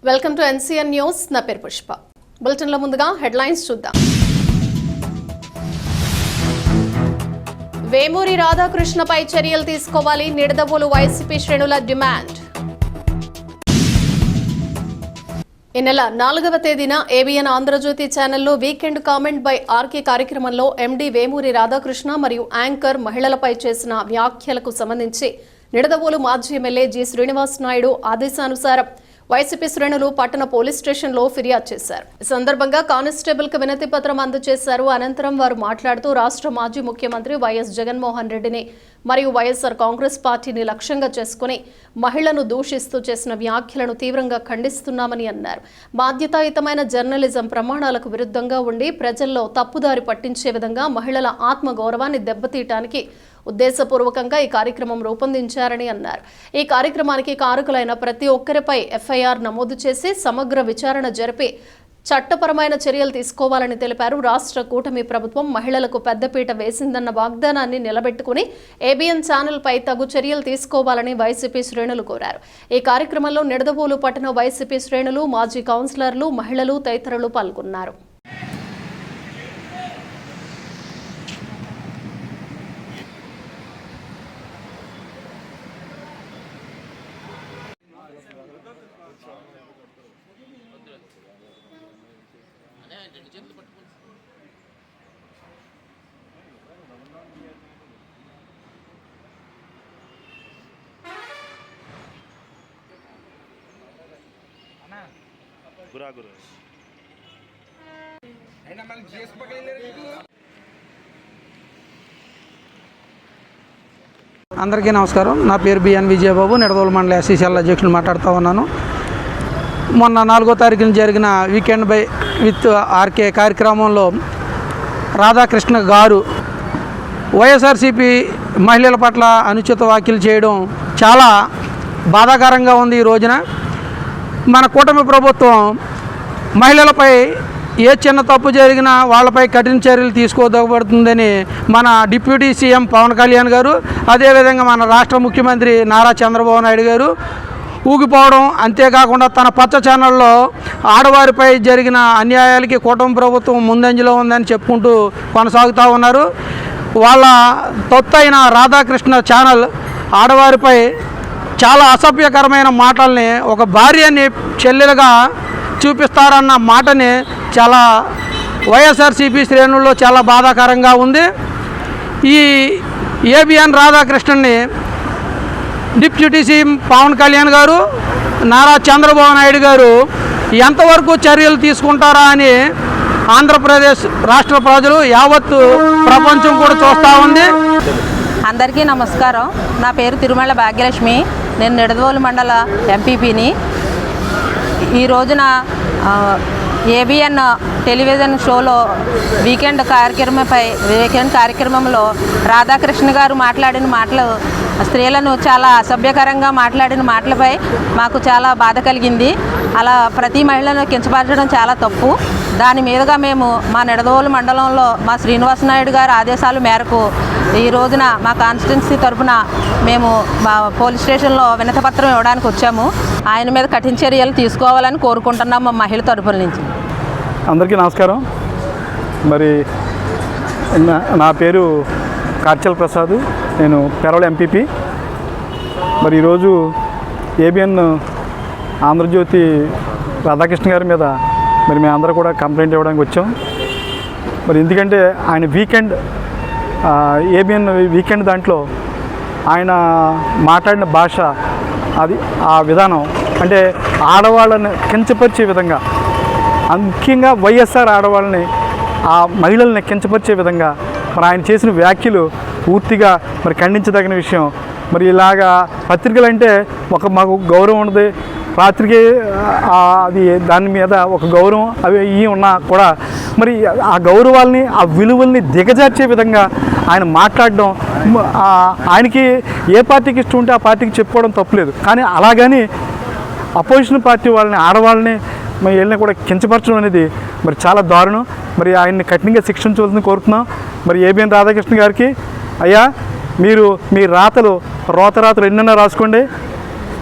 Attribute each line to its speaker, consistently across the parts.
Speaker 1: Welcome to NCN news. నా పేరు పుష్ప. బులెటిన్లో ముందుగా హెడ్లైన్స్ చూద్దాం. వేమూరి రాధాకృష్ణపై చర్యలు తీసుకోవాలి, నిడదవోలు వైసీపీ శ్రేణుల డిమాండ్. ఈ నెల 4వ తేదీన ABN ఆంధ్రజ్యోతి ఛానల్లో వీకెండ్ కామెంట్ బై ఆర్కే కార్యక్రమంలో MD వేమూరి రాధాకృష్ణ మరియు యాంకర్ మహిళలపై చేసిన వ్యాఖ్యలకు సంబంధించి నిడదవోలు మాజీ ఎమ్మెల్యే జి శ్రీనివాస్ నాయుడు ఆదేశానుసారం వైసీపీ శ్రేణులు పట్టణ పోలీస్ స్టేషన్లో ఫిర్యాదు చేశారు. ఈ సందర్భంగా కానిస్టేబుల్ కు వినతి పత్రం అందజేశారు. అనంతరం వారు మాట్లాడుతూ రాష్ట్ర మాజీ ముఖ్యమంత్రి వైఎస్ జగన్మోహన్ రెడ్డిని మరియు వైఎస్ఆర్ కాంగ్రెస్ పార్టీని లక్ష్యంగా చేసుకుని మహిళను దూషిస్తూ చేసిన వ్యాఖ్యలను తీవ్రంగా ఖండిస్తున్నామని అన్నారు. బాధ్యతాయుతమైన జర్నలిజం ప్రమాణాలకు విరుద్ధంగా ఉండి ప్రజల్లో తప్పుదారి పట్టించే విధంగా మహిళల ఆత్మగౌరవాన్ని దెబ్బతీయటానికి ఉద్దేశపూర్వకంగా ఈ కార్యక్రమం రూపొందించారని అన్నారు. ఈ కార్యక్రమానికి కారకులైన ప్రతి ఒక్కరిపై FIR నమోదు చేసి సమగ్ర విచారణ జరిపి చట్టపరమైన చర్యలు తీసుకోవాలని తెలిపారు. రాష్ట్ర కూటమి ప్రభుత్వం మహిళలకు పెద్దపీట వేసిందన్న వాగ్దానాన్ని నిలబెట్టుకుని ABN ఛానల్పై తగు చర్యలు తీసుకోవాలని వైసీపీ శ్రేణులు కోరారు. ఈ కార్యక్రమంలో నిడదవోలు పట్టణ వైసీపీ శ్రేణులు, మాజీ కౌన్సిలర్లు, మహిళలు తదితరులు పాల్గొన్నారు.
Speaker 2: అందరికీ నమస్కారం. నా పేరు బిఎన్ విజయబాబు, నిడదవోలు మండల SCCL అధ్యక్షులు మాట్లాడుతూ ఉన్నాను. మొన్న 4వ తారీఖున జరిగిన వీకెండ్ బై విత్ ఆర్కే కార్యక్రమంలో రాధాకృష్ణ గారు వైఎస్ఆర్సీపీ మహిళల పట్ల అనుచిత వ్యాఖ్యలు చేయడం చాలా బాధాకరంగా ఉంది. ఈ రోజున మన కూటమి ప్రభుత్వం మహిళలపై ఏ చిన్న తప్పు జరిగినా వాళ్ళపై కఠిన చర్యలు తీసుకోదగబడుతుందని మన డిప్యూటీ సీఎం పవన్ కళ్యాణ్ గారు, అదేవిధంగా మన రాష్ట్ర ముఖ్యమంత్రి నారా చంద్రబాబు నాయుడు గారు ఊగిపోవడం, అంతేకాకుండా తన పచ్చ ఛానల్లో ఆడవారిపై జరిగిన అన్యాయాలకి కూటమి ప్రభుత్వం ముందంజలో ఉందని చెప్పుకుంటూ కొనసాగుతూ ఉన్నారు. వాళ్ళ తొత్తైన రాధాకృష్ణ ఛానల్ ఆడవారిపై చాలా అసభ్యకరమైన మాటల్ని ఒక భార్యని చెల్లెలుగా చూపిస్తారన్న మాటని చాలా వైఎస్ఆర్సీపీ శ్రేణుల్లో చాలా బాధాకరంగా ఉంది. ఈ ABN రాధాకృష్ణని డిప్యూటీ సీఎం పవన్ కళ్యాణ్ గారు, నారా చంద్రబాబు నాయుడు గారు ఎంతవరకు చర్యలు తీసుకుంటారా అని ఆంధ్రప్రదేశ్ రాష్ట్ర ప్రజలు, యావత్తు ప్రపంచం కూడా చూస్తూ ఉంది.
Speaker 3: అందరికీ నమస్కారం. నా పేరు తిరుమల భాగ్యలక్ష్మి. నేను నిడదవోలు మండల MPPని. ఈ రోజున ABN టెలివిజన్ షోలో వీకెండ్ కార్యక్రమంలో రాధాకృష్ణ గారు మాట్లాడిన మాటలు, స్త్రీలను చాలా అసభ్యకరంగా మాట్లాడిన మాటలపై మాకు చాలా బాధ కలిగింది. అలా ప్రతి మహిళను కించపరచడం చాలా తప్పు. దాని మీదుగా మేము మా నిడదవోలు మండలంలో మా శ్రీనివాస్ నాయుడు గారి ఆదేశాల మేరకు ఈ రోజున మా కాన్స్టిట్యున్సీ తరఫున మేము మా పోలీస్ స్టేషన్లో వినతిపత్రం ఇవ్వడానికి వచ్చాము. ఆయన మీద కఠిన చర్యలు తీసుకోవాలని కోరుకుంటున్నాం మా మహిళ తరఫున నుంచి.
Speaker 4: అందరికీ నమస్కారం. మరి నా పేరు కార్చల్ ప్రసాద్, నేను పెరవల MPP. మరి ఈరోజు ABN ఆంధ్రజ్యోతి రాధాకృష్ణ గారి మీద మరి మేమందరూ కూడా కంప్లైంట్ ఇవ్వడానికి వచ్చాం. మరి ఎందుకంటే ఆయన ABN వీకెండ్ దాంట్లో ఆయన మాట్లాడిన భాష, అది ఆ విధానం అంటే ఆడవాళ్ళని కించపరిచే విధంగా, ముఖ్యంగా వైఎస్ఆర్ ఆడవాళ్ళని, ఆ మహిళల్ని కించపరిచే విధంగా మరి ఆయన చేసిన వ్యాఖ్యలు పూర్తిగా మరి ఖండించదగిన విషయం. మరి ఇలాగా పత్రికలు అంటే మాకు గౌరవం ఉండదు, రాత్రికి అది దాని మీద ఒక గౌరవం అవి ఉన్నా కూడా మరి ఆ గౌరవాల్ని, ఆ విలువల్ని దిగజార్చే విధంగా ఆయన మాట్లాడడం, ఆయనకి ఏ పార్టీకి ఇష్టం ఉంటే ఆ పార్టీకి చెప్పుకోవడం తప్పులేదు. కానీ అలాగని అపోజిషన్ పార్టీ వాళ్ళని, ఆడవాళ్ళని మరి వీళ్ళని కూడా కించపరచడం అనేది మరి చాలా దారుణం. మరి ఆయన్ని కఠినంగా శిక్షించవలసింది కోరుతున్నాం. మరి ABN రాధాకృష్ణ గారికి, అయ్యా మీరు మీ రోతరాతలు ఎన్నైనా రాసుకోండి,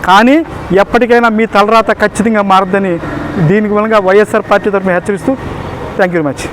Speaker 4: కానీ ఎప్పటికైనా మీ తలరాత ఖచ్చితంగా మారద్దని దీనికి మూలంగా వైఎస్ఆర్ పార్టీ తరఫున హెచ్చరిస్తూ థ్యాంక్ యూ వెరీ మచ్.